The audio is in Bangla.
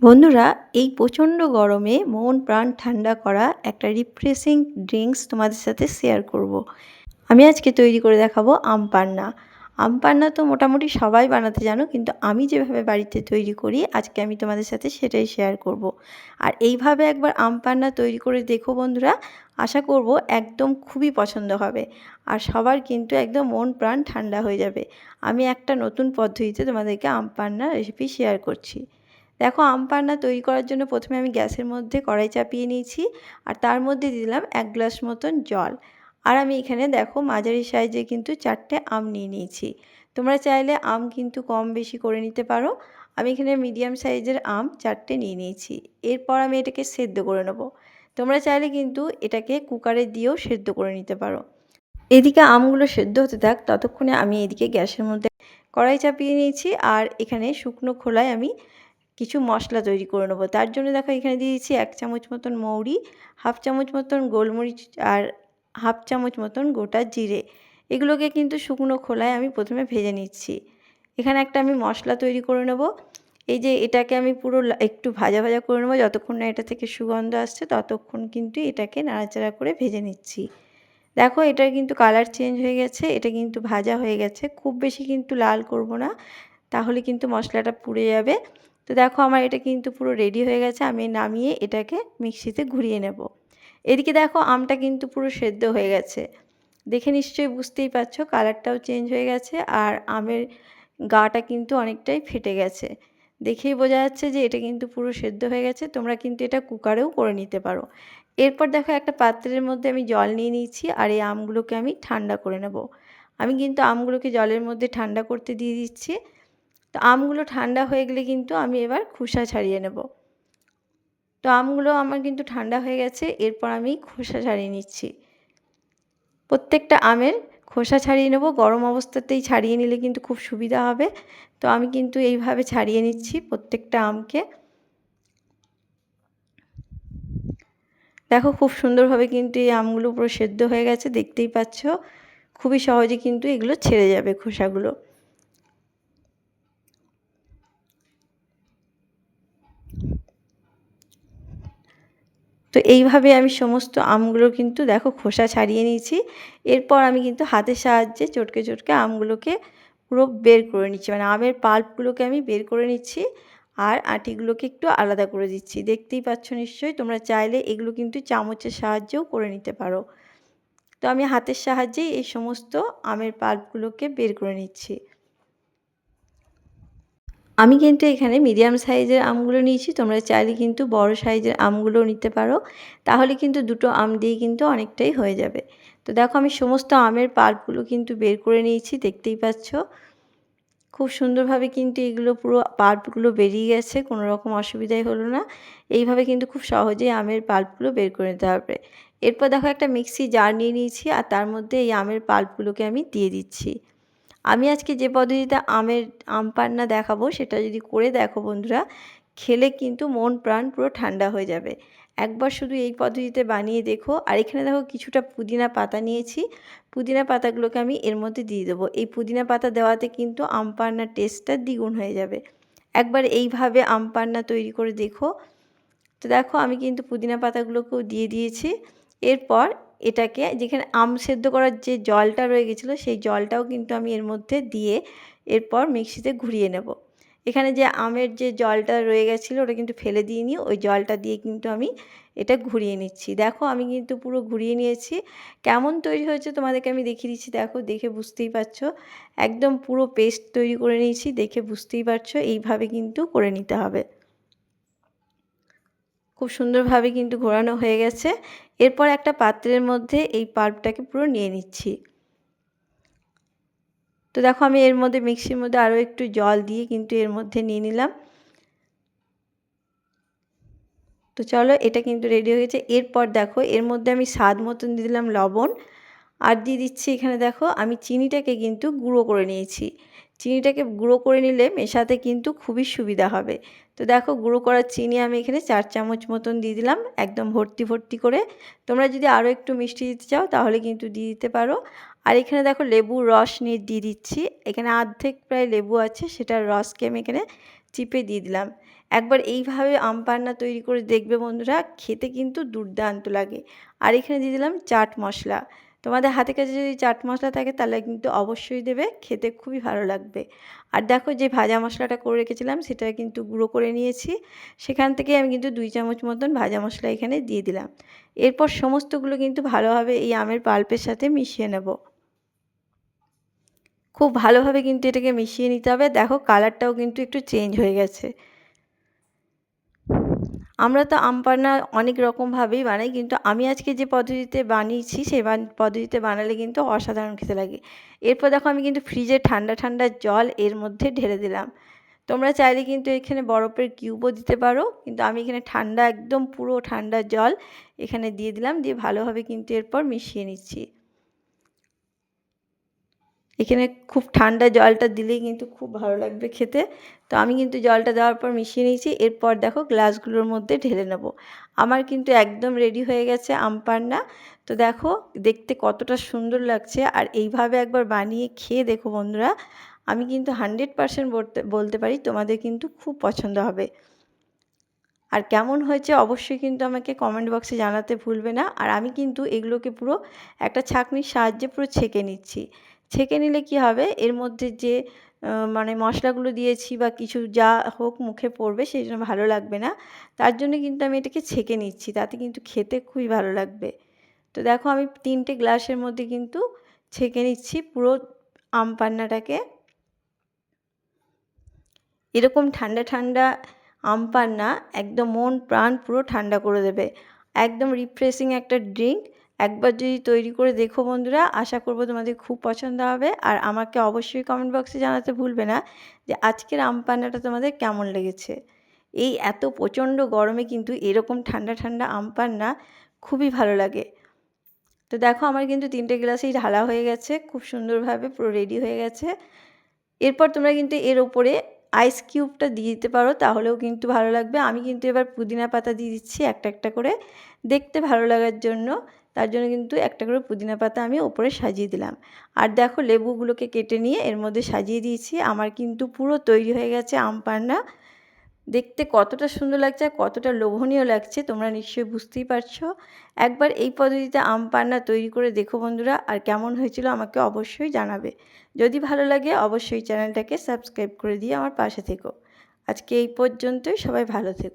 বন্ধুরা, এই প্রচণ্ড গরমে মন প্রাণ ঠান্ডা করা একটা রিফ্রেশিং ড্রিঙ্কস তোমাদের সাথে শেয়ার করব। আমি আজকে তৈরি করে দেখাবো আম পান্না। আম পান্না তো মোটামুটি সবাই বানাতে জানো, কিন্তু আমি যেভাবে বাড়িতে তৈরি করি আজকে আমি তোমাদের সাথে সেটাই শেয়ার করব। আর এইভাবে একবার আম পান্না তৈরি করে দেখো বন্ধুরা, আশা করব একদম খুবই পছন্দ হবে আর সবার কিন্তু একদম মন প্রাণ ঠান্ডা হয়ে যাবে। আমি একটা নতুন পদ্ধতিতে তোমাদেরকে আম পান্নার রেসিপি শেয়ার করছি। দেখো, আম পান্না তৈরি করার জন্য প্রথমে আমি গ্যাসের মধ্যে কড়াই চাপিয়ে নিয়েছি আর তার মধ্যে দিলাম 1 গ্লাস মতন জল। আর আমি এখানে দেখো মাঝারি সাইজে কিন্তু 4টে আম নিয়ে নিয়েছি। তোমরা চাইলে আম কিন্তু কম বেশি করে নিতে পারো। আমি এখানে মিডিয়াম সাইজের আম 4টে নিয়ে নিয়েছি। এরপর আমি এটাকে সেদ্ধ করে নেব। তোমরা চাইলে কিন্তু এটাকে কুকারে দিয়েও সেদ্ধ করে নিতে পারো। এদিকে আমগুলো সেদ্ধ হতে থাক, ততক্ষণে আমি এদিকে গ্যাসের মধ্যে কড়াই চাপিয়ে নিয়েছি আর এখানে শুকনো খোলায় আমি কিছু মশলা তৈরি করে নেবো। তার জন্য দেখো এখানে দিয়েছি 1 চামচ মতন মৌরি, হাফ চামচ মতন গোলমরিচ আর হাফ চামচ মতন গোটা জিরে। এগুলোকে কিন্তু শুকনো খোলায় আমি প্রথমে ভেজে নিচ্ছি। এখানে একটা আমি মশলা তৈরি করে নেব। এই যে এটাকে আমি পুরো একটু ভাজা ভাজা করে নেবো, যতক্ষণ না এটা থেকে সুগন্ধ আসছে ততক্ষণ কিন্তু এটাকে নাড়াচাড়া করে ভেজে নিচ্ছি। দেখো, এটার কিন্তু কালার চেঞ্জ হয়ে গেছে, এটা কিন্তু ভাজা হয়ে গেছে। খুব বেশি কিন্তু লাল করব না, তাহলে কিন্তু মশলাটা পুড়ে যাবে। তো দেখো আমার এটা কিন্তু পুরো রেডি হয়ে গেছে। আমি নামিয়ে এটাকে মিক্সিতে ঘুরিয়ে নেব। এদিকে দেখো আমটা কিন্তু পুরো সেদ্ধ হয়ে গেছে। দেখে নিশ্চয়ই বুঝতেই পারছো কালারটাও চেঞ্জ হয়ে গেছে আর আমের গাটা কিন্তু অনেকটাই ফেটে গেছে। দেখেই বোঝা যাচ্ছে যে এটা কিন্তু পুরো সেদ্ধ হয়ে গেছে। তোমরা কিন্তু এটা কুকারেও করে নিতে পারো। এরপর দেখো একটা পাত্রের মধ্যে আমি জল নিয়ে নিয়েছি আর এই আমগুলোকে আমি ঠান্ডা করে নেব। আমি কিন্তু আমগুলোকে জলের মধ্যে ঠান্ডা করতে দিয়ে দিচ্ছি। তো আমগুলো ঠান্ডা হয়ে গেলে কিন্তু আমি এবার খোসা ছাড়িয়ে নেব। তো আমগুলো আমার কিন্তু ঠান্ডা হয়ে গেছে, এরপর আমি খোসা ছাড়িয়ে নিচ্ছি। প্রত্যেকটা আমের খোসা ছাড়িয়ে নেব, গরম অবস্থাতেই ছাড়িয়ে নিলে কিন্তু খুব সুবিধা হবে। তো আমি কিন্তু এইভাবে ছাড়িয়ে নিচ্ছি প্রত্যেকটা আমকে। দেখো খুব সুন্দরভাবে কিন্তু এই আমগুলো পুরো সেদ্ধ হয়ে গেছে, দেখতেই পাচ্ছ। খুবই সহজে কিন্তু এগুলো ছেড়ে যাবে খোসাগুলো। তো এইভাবে আমি সমস্ত আমগুলো কিন্তু দেখো খোসা ছাড়িয়ে নিয়েছি। এরপর আমি কিন্তু হাতের সাহায্যে চটকে চটকে আমগুলোকে পুরো বের করে নিচ্ছি, মানে আমের পাল্পগুলোকে আমি বের করে নিচ্ছি আর আঁটিগুলোকে একটু আলাদা করে দিচ্ছি। দেখতেই পাচ্ছ নিশ্চয়ই। তোমরা চাইলে এগুলো কিন্তু চামচের সাহায্যেও করে নিতে পারো। তো আমি হাতের সাহায্যেই এই সমস্ত আমের পাল্পগুলোকে বের করে নিচ্ছি। আমি কিন্তু এখানে মিডিয়াম সাইজের আমগুলো নিয়েছি, তোমরা চাইলে কিন্তু বড় সাইজের আমগুলোও নিতে পারো। তাহলে কিন্তু দুটো আম দিয়ে কিন্তু অনেকটাই হয়ে যাবে। তো দেখো আমি সমস্ত আমের পাল্পগুলো কিন্তু বের করে নিয়েছি, দেখতেই পাচ্ছ। খুব সুন্দরভাবে কিন্তু এগুলো পুরো পাল্পগুলো বেরিয়ে গেছে, কোনো রকম অসুবিধাই হলো না। এইভাবে কিন্তু খুব সহজেই আমের পাল্পগুলো বের করে নিতে হবে। এরপর দেখো একটা মিক্সি জার নিয়ে নিয়েছি আর তার মধ্যে এই আমের পাল্পগুলোকে আমি দিয়ে দিচ্ছি। আমি আজকে যে পদ্ধতিতে আম পান্না দেখাবো সেটা যদি করে দেখো বন্ধুরা, খেলে কিন্তু মন প্রাণ পুরো ঠান্ডা হয়ে যাবে। একবার শুধু এই পদ্ধতিতে বানিয়ে দেখো। আর এখানে দেখো কিছুটা পুদিনা পাতা নিয়েছি। পুদিনা পাতাগুলোকে আমি এর মধ্যে দিয়ে দেবো। এই পুদিনা পাতা দেওয়াতে কিন্তু আম পান্নার টেস্টটা দ্বিগুণ হয়ে যাবে। একবার এইভাবে আম পান্না তৈরি করে দেখো। তো দেখো আমি কিন্তু পুদিনা পাতাগুলোকেও দিয়ে দিয়েছি। এরপর এটাকে যেখানে আম সেদ্ধ করার যে জলটা রয়ে গেছিলো সেই জলটাও কিন্তু আমি এর মধ্যে দিয়ে এরপর মিক্সিতে ঘুরিয়ে নেব। এখানে যে আমের যে জলটা রয়ে গেছিলো ওটা কিন্তু ফেলে দিইনি, ওই জলটা দিয়ে কিন্তু আমি এটা ঘুরিয়ে নিচ্ছি। দেখো আমি কিন্তু পুরো ঘুরিয়ে নিয়েছি। কেমন তৈরি হয়েছে তোমাদেরকে আমি দেখিয়ে দিচ্ছি। দেখো, দেখে বুঝতেই পারছো একদম পুরো পেস্ট তৈরি করে নিয়েছি। দেখে বুঝতেই পারছো এইভাবে কিন্তু করে নিতে হবে। খুব সুন্দরভাবে কিন্তু ঘোরানো হয়ে গেছে। এরপর একটা পাত্রের মধ্যে এই পাল্পটাকে পুরো নিয়ে নিচ্ছি। তো দেখো আমি এর মধ্যে মিক্সির মধ্যে আরও একটু জল দিয়ে কিন্তু এর মধ্যে নিয়ে নিলাম। তো চলো, এটা কিন্তু রেডি হয়ে গেছে। এরপর দেখো এর মধ্যে আমি স্বাদ মতন দিয়ে দিলাম লবণ আর দিয়ে দিচ্ছি এখানে দেখো আমি চিনিটাকে কিন্তু গুঁড়ো করে নিয়েছি। চিনিটাকে গুঁড়ো করে নিলে মেশাতে কিন্তু খুবই সুবিধা হবে। তো দেখো গুঁড়ো করা চিনি আমি এখানে 4 চামচ মতন দিয়ে দিলাম, একদম ভর্তি ভর্তি করে। তোমরা যদি আরও একটু মিষ্টি দিতে চাও তাহলে কিন্তু দিয়ে দিতে পারো। আর এখানে দেখো লেবুর রস নিয়ে দিয়ে দিচ্ছি। এখানে অর্ধেক প্রায় লেবু আছে, সেটার রসকে আমি এখানে চিপে দিয়ে দিলাম। একবার এইভাবে আম পান্না তৈরি করে দেখবে বন্ধুরা, খেতে কিন্তু দুর্দান্ত লাগে। আর এখানে দিয়ে দিলাম চাট মশলা। তোমাদের হাতের কাছে যদি চাট মশলা থাকে তাহলে কিন্তু অবশ্যই দেবে, খেতে খুবই ভালো লাগবে। আর দেখো যে ভাজা মশলাটা করে রেখেছিলাম সেটা কিন্তু গুঁড়ো করে নিয়েছি, সেখান থেকে আমি কিন্তু 2 চামচ মতন ভাজা মশলা এখানে দিয়ে দিলাম। এরপর সমস্তগুলো কিন্তু ভালোভাবে এই আমের পাল্পের সাথে মিশিয়ে নেব। খুব ভালোভাবে কিন্তু এটাকে মিশিয়ে নিতে হবে। দেখো কালারটাও কিন্তু একটু চেঞ্জ হয়ে গেছে। আমরা তো আম পান্না অনেক রকমভাবেই বানাই, কিন্তু আমি আজকে যে পদ্ধতিতে বানিয়েছি সেই পদ্ধতিতে বানালে কিন্তু অসাধারণ খেতে লাগে। এরপর দেখো আমি কিন্তু ফ্রিজে ঠান্ডা ঠান্ডা জল এর মধ্যে ঢেলে দিলাম। তোমরা চাইলে কিন্তু এখানে বরফের কিউবও দিতে পারো, কিন্তু আমি এখানে ঠান্ডা একদম পুরো ঠান্ডা জল এখানে দিয়ে দিলাম, দিয়ে ভালোভাবে কিন্তু এরপর মিশিয়ে নিচ্ছি। এখানে খুব ঠান্ডা জলটা দিলেই কিন্তু খুব ভালো লাগবে খেতে। তো আমি কিন্তু জলটা দেওয়ার পর মিশিয়ে নিয়েছি। এরপর দেখো গ্লাসগুলোর মধ্যে ঢেলে নেব। আমার কিন্তু একদম রেডি হয়ে গেছে আম পান্না। তো দেখো দেখতে কতটা সুন্দর লাগছে, আর এইভাবে একবার বানিয়ে খেয়ে দেখো বন্ধুরা, আমি কিন্তু 100% বলতে পারি তোমাদের কিন্তু খুব পছন্দ হবে। আর কেমন হয়েছে অবশ্যই কিন্তু আমাকে কমেন্ট বক্সে জানাতে ভুলবে না। আর আমি কিন্তু এগুলোকে পুরো একটা ছাঁকনির সাহায্যে পুরো ছেঁকে নিচ্ছি। ছেঁকে নিলে কি হবে, এর মধ্যে যে মানে মশলাগুলো দিয়েছি বা কিছু যা হোক মুখে পড়বে, সেই জন্য ভালো লাগবে না। তার জন্য কিন্তু আমি এটাকে ছেঁকে নিচ্ছি, তাতে কিন্তু খেতে খুবই ভালো লাগবে। তো দেখো আমি 3টে গ্লাসের মধ্যে কিন্তু ছেঁকে নিচ্ছি পুরো আম পান্নাটাকে। এরকম ঠান্ডা ঠান্ডা আম পান্না একদম মন প্রাণ পুরো ঠান্ডা করে দেবে। একদম রিফ্রেশিং একটা ড্রিঙ্ক। একবার যদি তৈরি করে দেখো বন্ধুরা, আশা করব তোমাদের খুব পছন্দ হবে। আর আমাকে অবশ্যই কমেন্ট বক্সে জানাতে ভুলবে না যে আজকের আম পান্নাটা তোমাদের কেমন লেগেছে। এই এত প্রচণ্ড গরমে কিন্তু এরকম ঠান্ডা ঠান্ডা আম পান্না খুবই ভালো লাগে। তো দেখো আমার কিন্তু 3টে গ্লাসেই ঢালা হয়ে গেছে, খুব সুন্দরভাবে পুরো রেডি হয়ে গেছে। এরপর তোমরা কিন্তু এর ওপরে আইস কিউবটা দিয়ে দিতে পারো, তাহলেও কিন্তু ভালো লাগবে। আমি কিন্তু এবার পুদিনা পাতা দিয়ে দিচ্ছি একটা একটা করে, দেখতে ভালো লাগার জন্য। তার জন্য কিন্তু একটা করে পুদিনা পাতা আমি ওপরে সাজিয়ে দিলাম। আর দেখো লেবুগুলোকে কেটে নিয়ে এর মধ্যে সাজিয়ে দিয়েছি। আমার কিন্তু পুরো তৈরি হয়ে গেছে আম পান্না। দেখতে কতটা সুন্দর লাগছে আর কতটা লোভনীয় লাগছে তোমরা নিশ্চয়ই বুঝতেই পারছো। একবার এই পদ্ধতিতে আম পান্না তৈরি করে দেখো বন্ধুরা, আর কেমন হয়েছিল আমাকে অবশ্যই জানাবে। যদি ভালো লাগে অবশ্যই চ্যানেলটাকে সাবস্ক্রাইব করে দিয়ে আমার পাশে থেকো। আজকে এই পর্যন্তই, সবাই ভালো থেকো।